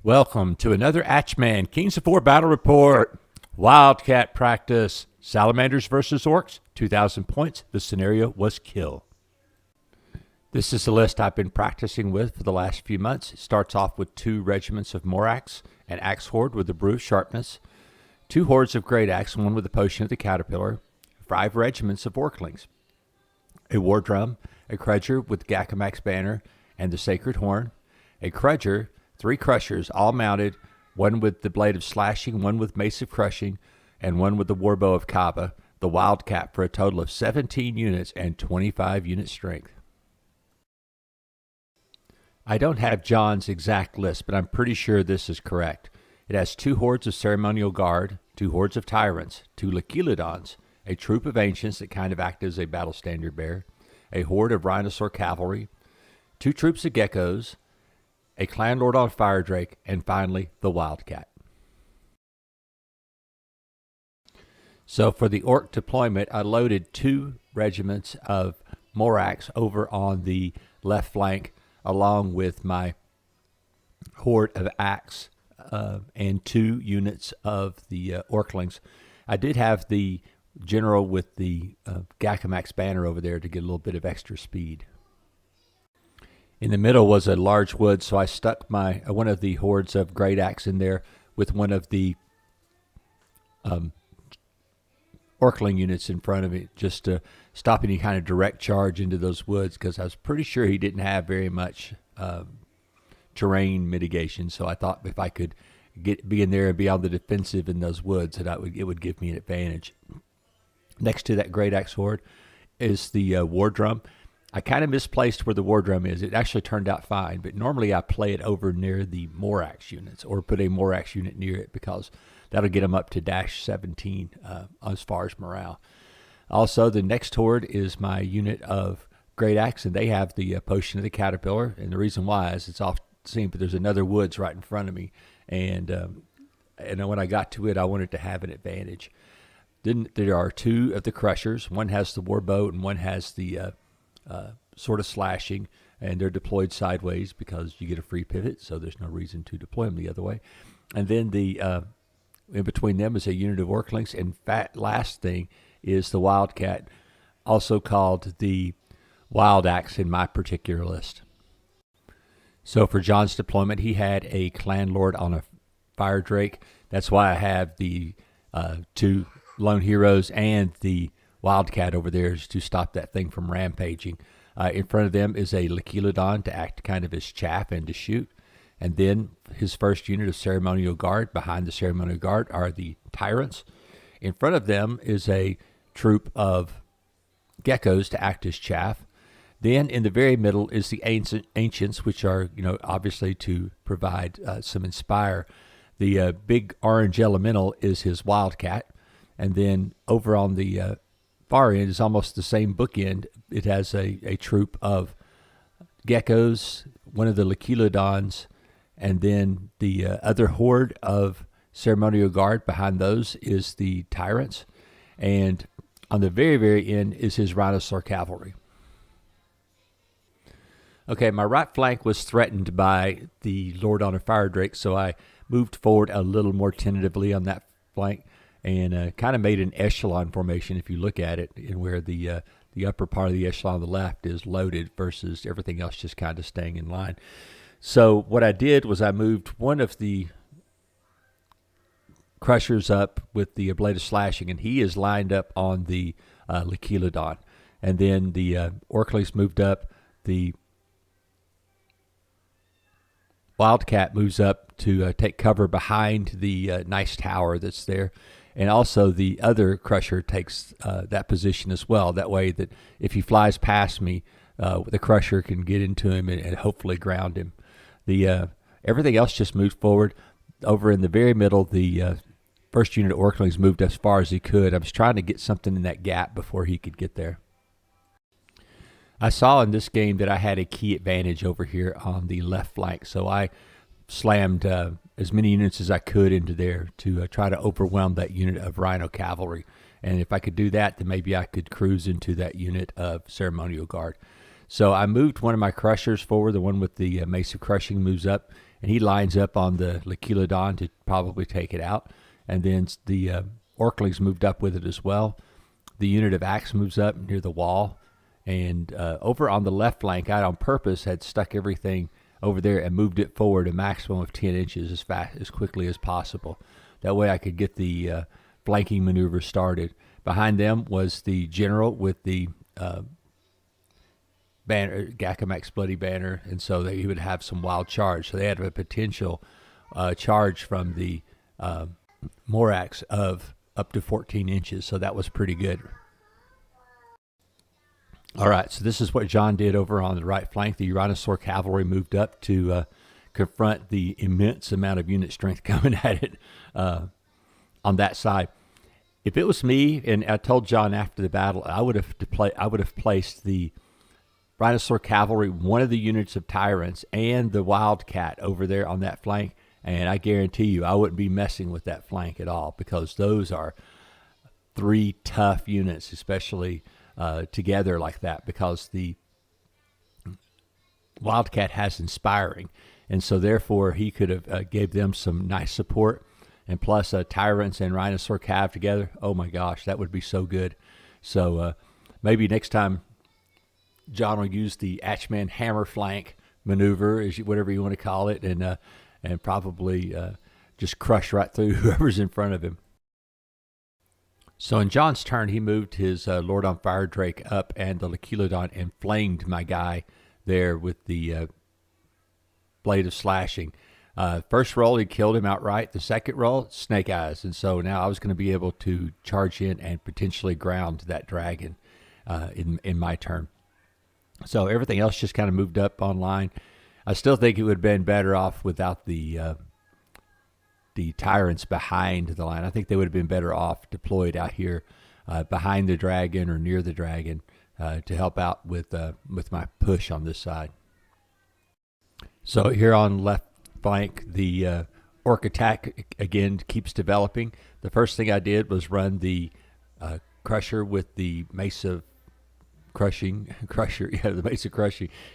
Welcome to another Atchman Kings of Four Battle Report. Wildcat practice. Salamanders versus Orcs. 2,000 points. The scenario was kill. This is the list I've been practicing with for the last few months. It starts off with 2 regiments of Morax, an axe horde with a brew of sharpness, 2 hordes of great axe, one with a potion of the caterpillar, 5 regiments of Orclings, a war drum, a crudger with Gakamax banner and the sacred horn, a crudger, 3 crushers, all mounted, one with the blade of slashing, one with mace of crushing, and one with the warbow of Kaba, the Wildcat, for a total of 17 units and 25 unit strength. I don't have John's exact list, but I'm pretty sure this is correct. It has 2 hordes of ceremonial guard, 2 hordes of tyrants, 2 Lachilodons, a troop of ancients that kind of act as a battle standard bearer, a horde of rhinosaur cavalry, 2 troops of geckos, a clan lord on fire drake, and finally the Wildcat. So for the orc deployment, I loaded 2 regiments of Morax over on the left flank, along with my horde of axe and 2 units of the Orclings. I did have the general with the Gakamax banner over there to get a little bit of extra speed. In the middle was a large wood, so I stuck my one of the hordes of great axe in there with one of the Orcling units in front of it, just to stop any kind of direct charge into those woods, because I was pretty sure he didn't have very much terrain mitigation. So I thought if I could be in there and be on the defensive in those woods, that it would give me an advantage. Next to that great axe horde is the war drum. I kind of misplaced where the war drum is. It actually turned out fine, but normally I play it over near the Morax units, or put a Morax unit near it, because that'll get them up to -17 as far as morale. Also, the next horde is my unit of great axe, and they have the potion of the caterpillar. And the reason why is it's off scene, but there's another woods right in front of me, and when I got to it, I wanted to have an advantage. Then there are 2 of the crushers. One has the war bow, and one has the sort of slashing, and they're deployed sideways because you get a free pivot, so there's no reason to deploy them the other way. And then the in between them is a unit of Orclings, and last thing is the Wildcat, also called the Wild Axe in my particular list. So for John's deployment, he had a clan lord on a fire drake. That's why I have the 2 lone heroes and the Wildcat over there, is to stop that thing from rampaging. In front of them is a Lachilodon to act kind of as chaff and to shoot. And then his first unit of ceremonial guard. Behind the ceremonial guard are the tyrants. In front of them is a troop of geckos to act as chaff. Then in the very middle is the ancients, which are, obviously to provide some inspire. The big orange elemental is his Wildcat. And then over on the far end is almost the same bookend. It has a troop of geckos, one of the Lachilodons, and then the other horde of ceremonial guard. Behind those is the tyrants, and on the very, very end is his rhinosaur cavalry. Okay, my right flank was threatened by the Lord on a fire drake, so I moved forward a little more tentatively on that flank, and kind of made an echelon formation, if you look at it, in where the upper part of the echelon on the left is loaded versus everything else just kind of staying in line. So what I did was I moved one of the crushers up with the blade of slashing, and he is lined up on the Lachilodon. And then the Orclings moved up. The Wildcat moves up to take cover behind the nice tower that's there. And also the other crusher takes that position as well. That way that if he flies past me, the crusher can get into him and hopefully ground him. The everything else just moved forward. Over in the very middle, the first unit of Orclings moved as far as he could. I was trying to get something in that gap before he could get there. I saw in this game that I had a key advantage over here on the left flank, so I slammed as many units as I could into there to try to overwhelm that unit of Rhino cavalry. And if I could do that, then maybe I could cruise into that unit of ceremonial guard. So I moved one of my crushers forward. The one with the mace of crushing moves up, and he lines up on the Leculodon to probably take it out. And then the Orclings moved up with it as well. The unit of Axe moves up near the wall. And over on the left flank, I on purpose had stuck everything over there and moved it forward a maximum of 10 inches as quickly as possible. That way I could get the flanking maneuver started. Behind them was the general with the banner, Gacamax Bloody Banner, and so he would have some wild charge. So they had a potential charge from the Morax of up to 14 inches, so that was pretty good. All right, so this is what John did over on the right flank. The Rhinosaur cavalry moved up to confront the immense amount of unit strength coming at it on that side. If it was me, and I told John after the battle, I would have placed the Rhinosaur cavalry, one of the units of Tyrants, and the Wildcat over there on that flank, and I guarantee you I wouldn't be messing with that flank at all, because those are three tough units, especially together like that, because the Wildcat has inspiring, and so therefore he could have gave them some nice support. And plus Tyrants and Rhinosaur Cav together, oh my gosh, that would be so good. So maybe next time John will use the Atchman hammer flank maneuver, whatever you want to call it, and probably just crush right through whoever's in front of him. So in John's turn, he moved his Lord on Fire Drake up and the Leculodon and flamed my guy there with the Blade of Slashing. First roll, he killed him outright. The second roll, Snake Eyes. And so now I was going to be able to charge in and potentially ground that dragon in my turn. So everything else just kind of moved up online. I still think it would have been better off without the Tyrants behind the line. I think they would have been better off deployed out here behind the dragon or near the dragon to help out with my push on this side. So here on left flank, the Orc attack again keeps developing. The first thing I did was run the Crusher with the Mace of Crushing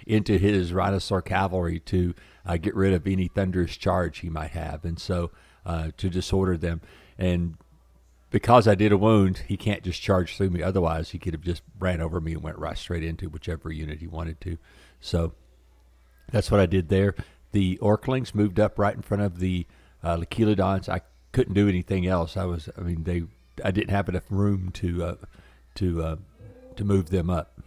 into his Rhinosaur cavalry to get rid of any thunderous charge he might have, and so to disorder them. And because I did a wound, he can't just charge through me. Otherwise, he could have just ran over me and went right straight into whichever unit he wanted to. So that's what I did there. The Orclings moved up right in front of the Leculodons. I couldn't do anything else. I didn't have enough room to move them up.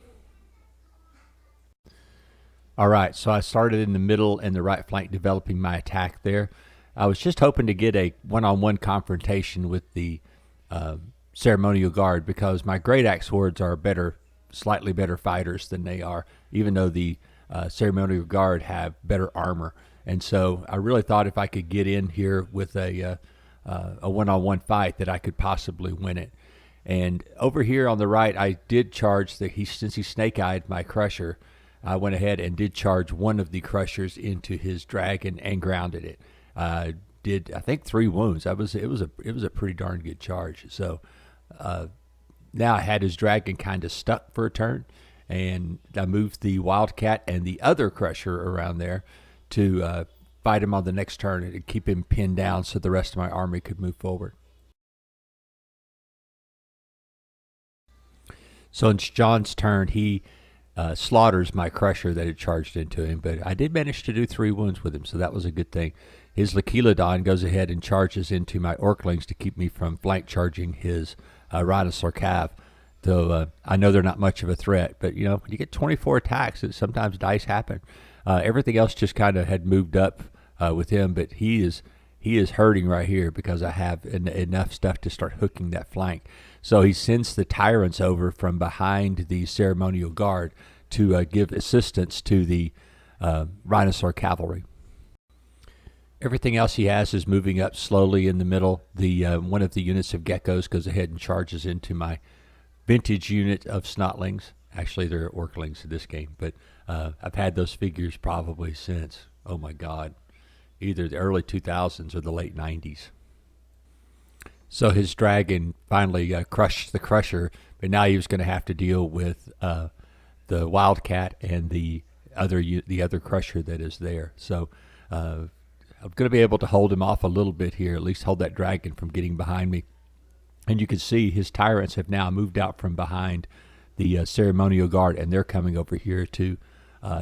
All right, so I started in the middle and the right flank developing my attack there. I was just hoping to get a one-on-one confrontation with the Ceremonial Guard, because my Great Axe Hordes are slightly better fighters than they are, even though the Ceremonial Guard have better armor. And so I really thought if I could get in here with a one-on-one fight that I could possibly win it. And over here on the right, I did charge since he snake-eyed my Crusher, I went ahead and did charge one of the Crushers into his dragon and grounded it. Did I think 3 wounds? It was a pretty darn good charge. So now I had his dragon kind of stuck for a turn, and I moved the Wildcat and the other Crusher around there to fight him on the next turn and keep him pinned down so the rest of my army could move forward. So in John's turn, he slaughters my Crusher that had charged into him, but I did manage to do 3 wounds with him, so that was a good thing. His Leculodon goes ahead and charges into my Orclings to keep me from flank charging his Rhinosaur Cav. Though I know they're not much of a threat, but you get 24 attacks. Sometimes dice happen. Everything else just kind of had moved up with him, but he is hurting right here because I have enough stuff to start hooking that flank. So he sends the Tyrants over from behind the Ceremonial Guard to give assistance to the Rhinosaur Cavalry. Everything else he has is moving up slowly in the middle. The one of the units of Geckos goes ahead and charges into my vintage unit of Snotlings. Actually, they're Orclings in this game, but I've had those figures probably since, oh my God, either the early 2000s or the late 90s. So his dragon finally crushed the Crusher, but now he was going to have to deal with the Wildcat and the other Crusher that is there. So I'm going to be able to hold him off a little bit here, at least hold that dragon from getting behind me. And you can see his tyrants have now moved out from behind the ceremonial guard, and they're coming over here to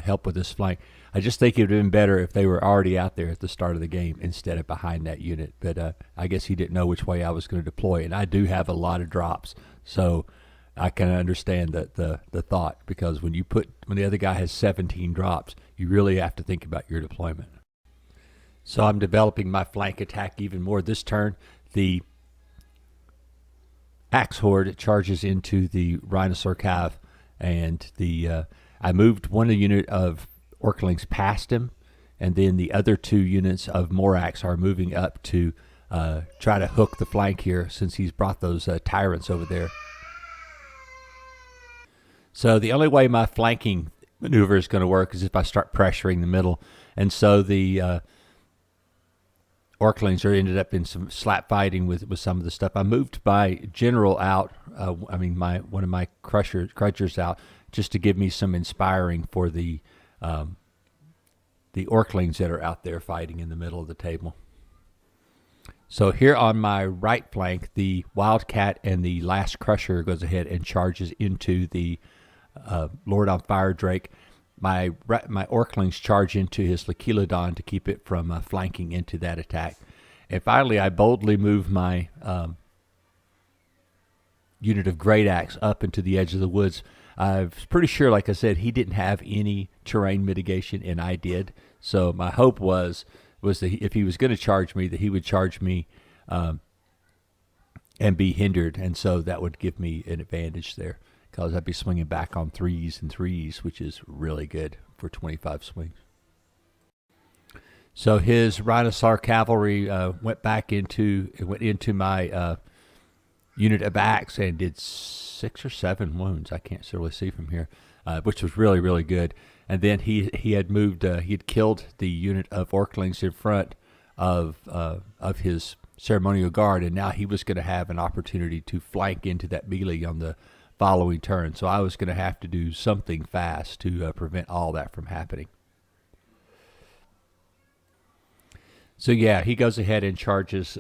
help with this flank. I just think it would have been better if they were already out there at the start of the game instead of behind that unit. But I guess he didn't know which way I was going to deploy, and I do have a lot of drops, so I can understand the thought, because when the other guy has 17 drops, you really have to think about your deployment. So I'm developing my flank attack even more. This turn, the Axe Horde charges into the Rhinosaur Cav, and I moved one unit of Orclings past him, and then the other 2 units of Morax are moving up to try to hook the flank here, since he's brought those tyrants over there. So the only way my flanking maneuver is going to work is if I start pressuring the middle, and so the Orclings ended up in some slap fighting with some of the stuff. I moved my general out, one of my crutchers out, just to give me some inspiring for the Orclings that are out there fighting in the middle of the table. So here on my right flank, the Wildcat and the last Crusher goes ahead and charges into the Lord on Fire Drake. My Orclings charge into his Lachilodon to keep it from flanking into that attack. And finally, I boldly move my unit of Great Axe up into the edge of the woods. I was pretty sure, like I said, he didn't have any terrain mitigation, and I did. So my hope was that if he was going to charge me, that he would charge me and be hindered, and so that would give me an advantage there, because I'd be swinging back on 3s and 3s, which is really good for 25 swings. So his Rhinosaur Cavalry went into my unit of Axe and did 6 or 7 wounds. I can't really see from here, which was really, really good. And then he had moved. He had killed the unit of Orclings in front of his ceremonial guard, and now he was going to have an opportunity to flank into that melee on the following turn. So I was going to have to do something fast to prevent all that from happening. So yeah, he goes ahead and charges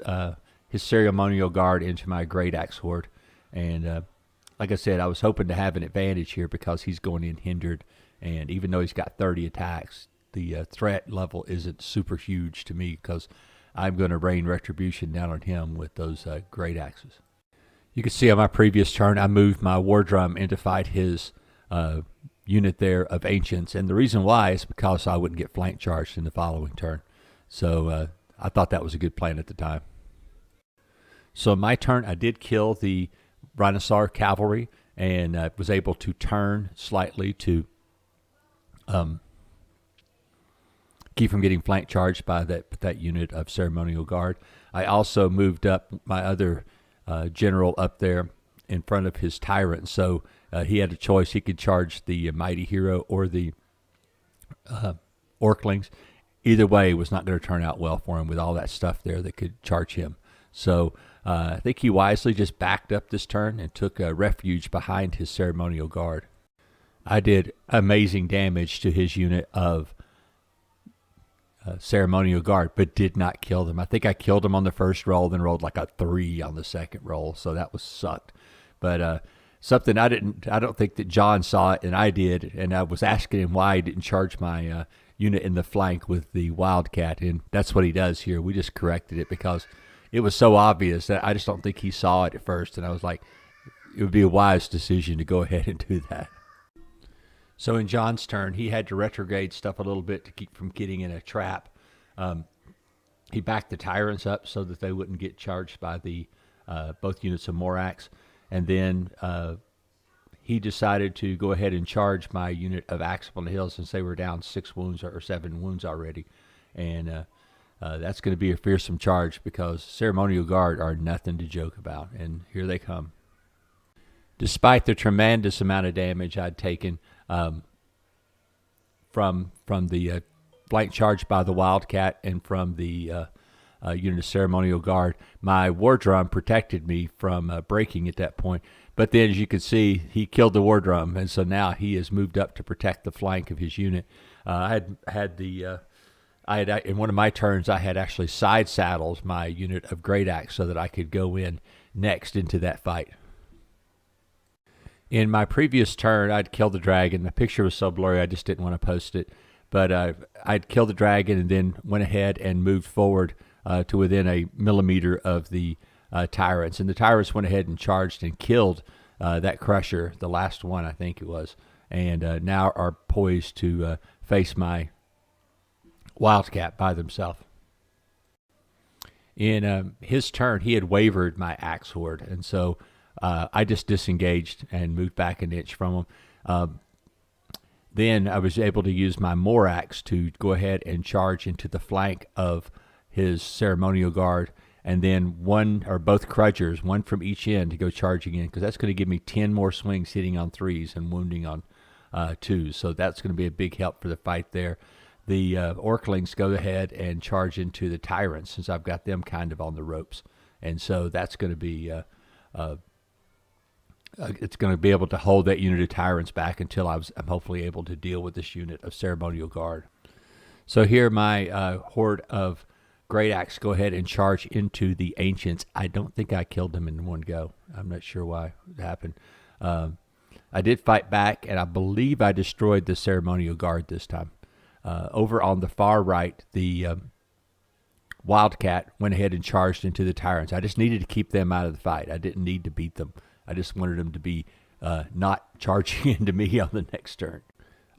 his ceremonial guard into my Great Axe Horde, and like I said, I was hoping to have an advantage here because he's going in hindered, and even though he's got 30 attacks, the threat level isn't super huge to me, because I'm going to rain retribution down on him with those Great Axes. You can see on my previous turn, I moved my War Drum in to fight his unit there of Ancients, and the reason why is because I wouldn't get flank charged in the following turn. So I thought that was a good plan at the time. So my turn, I did kill the Rhinosaur Cavalry, and was able to turn slightly to keep from getting flank charged by that unit of Ceremonial Guard. I also moved up my other general up there in front of his tyrant, so he had a choice. He could charge the Mighty Hero or the Orclings. Either way, it was not going to turn out well for him with all that stuff there that could charge him. So I think he wisely just backed up this turn and took a refuge behind his Ceremonial Guard. I did amazing damage to his unit of Ceremonial Guard, but did not kill them. I think I killed him on the first roll, then rolled like a 3 on the second roll, so that was sucked. But something I don't think that John saw it, and I did, and I was asking him why he didn't charge my unit in the flank with the Wildcat, and that's what he does here. We just corrected it because it was so obvious that I just don't think he saw it at first, and I was like, it would be a wise decision to go ahead and do that. So in John's turn, he had to retrograde stuff a little bit to keep from getting in a trap. He backed the Tyrants up so that they wouldn't get charged by the both units of Morax, and then he decided to go ahead and charge my unit of Axe on the Hill since they were down 6 wounds or 7 wounds already. And that's going to be a fearsome charge because Ceremonial Guard are nothing to joke about, and here they come. Despite the tremendous amount of damage I'd taken from the flank charge by the Wildcat and from the unit of Ceremonial Guard, my War Drum protected me from breaking at that point. But then, as you can see, he killed the War Drum, and so now he has moved up to protect the flank of his unit. I had the in one of my turns, I had actually side saddled my unit of Great Axe so that I could go in next into that fight. In my previous turn, I'd killed the dragon. The picture was so blurry, I just didn't want to post it. But I'd killed the dragon and then went ahead and moved forward to within a millimeter of the tyrants. And the tyrants went ahead and charged and killed that crusher, the last one, I think it was. And now are poised to face my Wildcat by themselves. In his turn, he had wavered my axe horde, and so I just disengaged and moved back an inch from him. Then I was able to use my Morax to go ahead and charge into the flank of his ceremonial guard, and then one or both Crudgers, one from each end, to go charging in, because that's going to give me 10 more swings hitting on 3s and wounding on 2s. So that's going to be a big help for the fight there. The Orclings go ahead and charge into the Tyrants, since I've got them kind of on the ropes. And so that's going to be it's going to be able to hold that unit of Tyrants back until I'm hopefully able to deal with this unit of Ceremonial Guard. So here my horde of Great Axe go ahead and charge into the Ancients. I don't think I killed them in one go. I'm not sure why it happened. I did fight back, and I believe I destroyed the Ceremonial Guard this time. Over on the far right, the Wildcat went ahead and charged into the Tyrants. I just needed to keep them out of the fight. I didn't need to beat them. I just wanted them to be not charging into me on the next turn.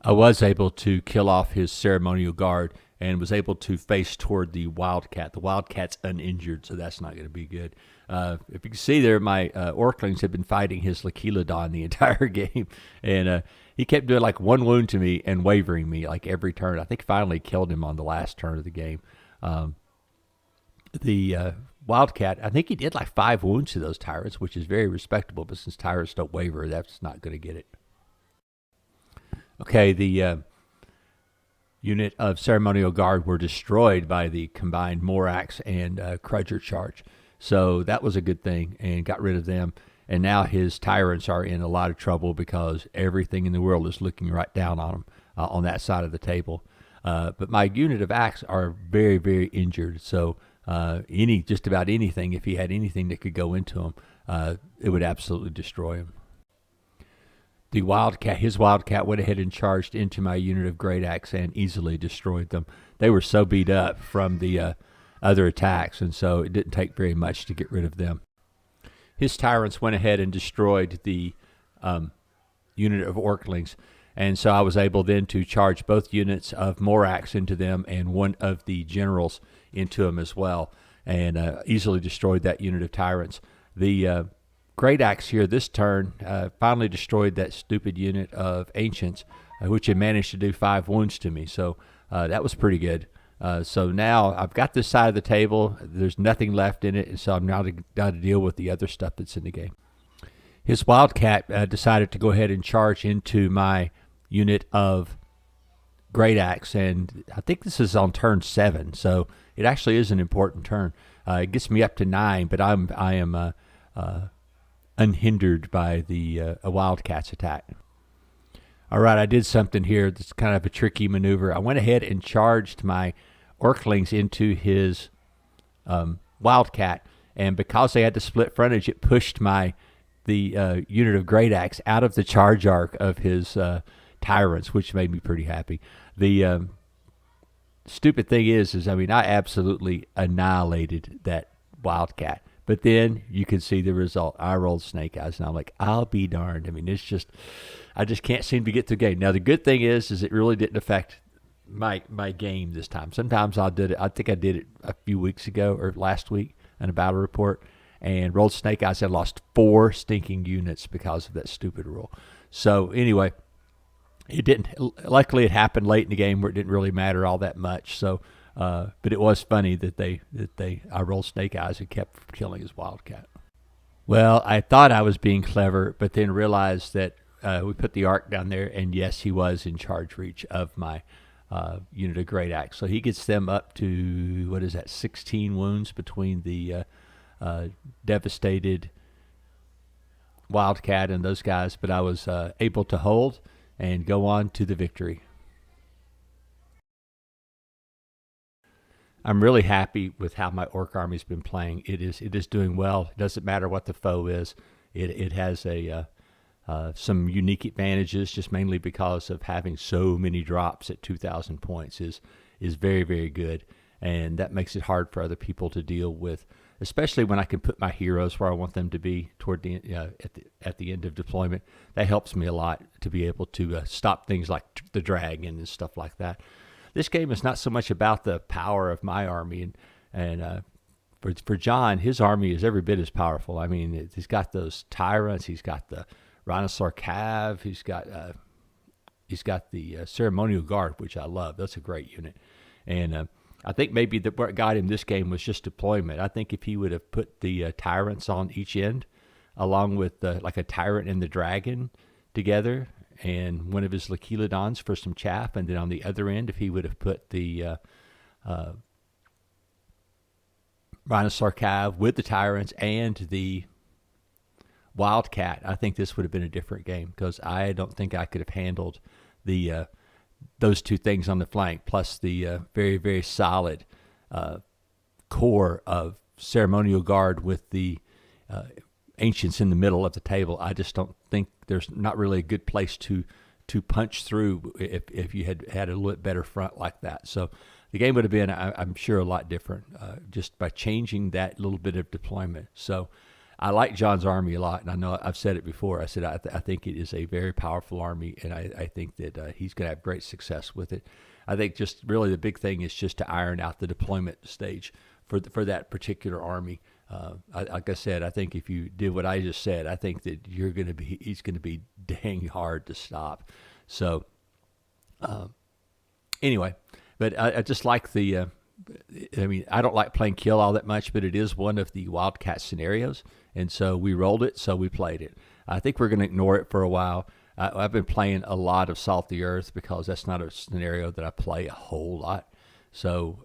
I was able to kill off his Ceremonial Guard and was able to face toward the Wildcat. The Wildcat's uninjured, so that's not going to be good. If you can see there, my Orclings have been fighting his Lacheladon the entire game, and he kept doing like one wound to me and wavering me like every turn. I think finally killed him on the last turn of the game. The Wildcat, I think he did like 5 wounds to those Tyrants, which is very respectable, but since Tyrants don't waver, that's not going to get it. Okay, the unit of Ceremonial Guard were destroyed by the combined Morax and Crudger charge. So that was a good thing, and got rid of them. And now his Tyrants are in a lot of trouble because everything in the world is looking right down on them on that side of the table. But my unit of Axe are very, very injured. So just about anything, if he had anything that could go into him, it would absolutely destroy him. His Wildcat went ahead and charged into my unit of Great Axe and easily destroyed them. They were so beat up from the other attacks, and so it didn't take very much to get rid of them. His Tyrants went ahead and destroyed the unit of Orclings, and so I was able then to charge both units of Morax into them and one of the generals into them as well, and easily destroyed that unit of Tyrants. The Great Axe here this turn finally destroyed that stupid unit of Ancients, which had managed to do 5 wounds to me, so that was pretty good. So now I've got this side of the table. There's nothing left in it, and so I'm now got to deal with the other stuff that's in the game. His Wildcat decided to go ahead and charge into my unit of Great Axe, and I think this is on turn 7, so it actually is an important turn. It gets me up to 9, but I am unhindered by the Wildcat's attack. All right, I did something here that's kind of a tricky maneuver. I went ahead and charged my Orclings into his Wildcat, and because they had to split frontage, it pushed the unit of Great Axe out of the charge arc of his Tyrants, which made me pretty happy. The stupid thing is I absolutely annihilated that Wildcat. But then you can see the result. I rolled Snake Eyes, and I'm like, I'll be darned. I just can't seem to get through the game. Now, the good thing is it really didn't affect my game this time. Sometimes I think I did it a few weeks ago or last week in a battle report, and rolled Snake Eyes and lost 4 stinking units because of that stupid rule. So anyway, it didn't. Luckily, it happened late in the game where it didn't really matter all that much. So. But it was funny that I rolled Snake Eyes and kept killing his Wildcat. Well, I thought I was being clever, but then realized that we put the arc down there, and yes, he was in charge reach of my unit of Great Axe. So he gets them up to, 16 wounds between the devastated Wildcat and those guys. But I was able to hold and go on to the victory. I'm really happy with how my orc army's been playing. It is doing well. It doesn't matter what the foe is. It has some unique advantages, just mainly because of having so many drops at 2,000 points is very, very good, and that makes it hard for other people to deal with, especially when I can put my heroes where I want them to be toward the at the end of deployment. That helps me a lot to be able to stop things like the dragon and stuff like that. This game is not so much about the power of my army, and for John, his army is every bit as powerful. I mean, he's got those tyrants, he's got the Rhinosaur Cav, he's got the ceremonial guard, which I love. That's a great unit, and I think maybe what got him this game was just deployment. I think if he would have put the tyrants on each end, along with like a tyrant and the dragon together, and one of his Lachilodons for some chaff, and then on the other end, if he would have put the Rhinosaur Cav with the tyrants and the Wildcat, I think this would have been a different game, because I don't think I could have handled the those two things on the flank, plus the very, very solid core of ceremonial guard with the ancients in the middle of the table. I just don't think there's not really a good place to punch through if you had a little bit better front like that. So the game would have been, I'm sure, a lot different just by changing that little bit of deployment. So I like John's army a lot, and I know I've said it before. I said I think it is a very powerful army, and I think that he's going to have great success with it. I think just really the big thing is just to iron out the deployment stage for that particular army. Like I said, I think if you did what I just said, I think that he's going to be dang hard to stop. So anyway, but I just like the. I mean, I don't like playing kill all that much, but it is one of the Wildcat scenarios, and so we rolled it, so we played it. I think we're going to ignore it for a while. I've been playing a lot of Salt the Earth because that's not a scenario that I play a whole lot. So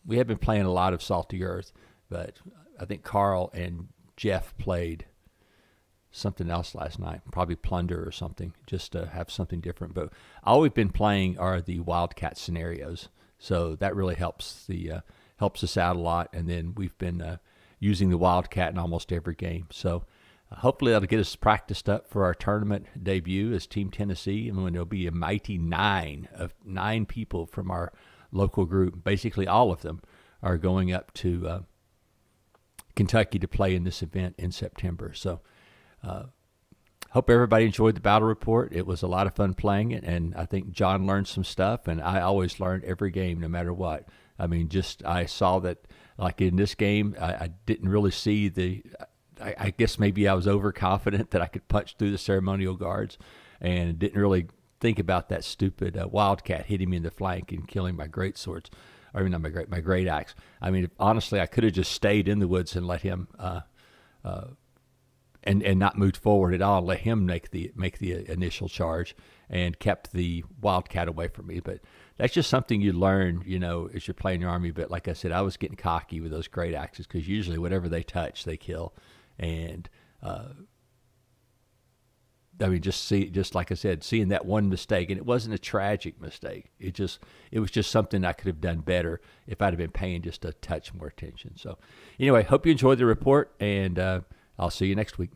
we have been playing a lot of Salt the Earth, but I think Carl and Jeff played something else last night, probably Plunder or something, just to have something different. But all we've been playing are the Wildcat scenarios. So that really helps us out a lot, and then we've been using the Wildcat in almost every game. So hopefully that'll get us practiced up for our tournament debut as Team Tennessee, and when there'll be a mighty 9 people from our local group. Basically, all of them are going up to Kentucky to play in this event in September. So hope everybody enjoyed the battle report. It was a lot of fun playing it, and I think John learned some stuff, and I always learn every game no matter what. I mean, I saw that, like in this game, I didn't really see I guess maybe I was overconfident that I could punch through the ceremonial guards, and didn't really think about that stupid Wildcat hitting me in the flank and killing my great swords, or not my great axe. I mean, honestly, I could have just stayed in the woods and let him and not moved forward at all, let him make the initial charge, and kept the Wildcat away from me. But that's just something you learn, as you're playing your army. But like I said, I was getting cocky with those great axes, because usually whatever they touch, they kill. And I mean, just like I said, seeing that one mistake, and it wasn't a tragic mistake. It was just something I could have done better if I'd have been paying just a touch more attention. So anyway, hope you enjoyed the report, and I'll see you next week.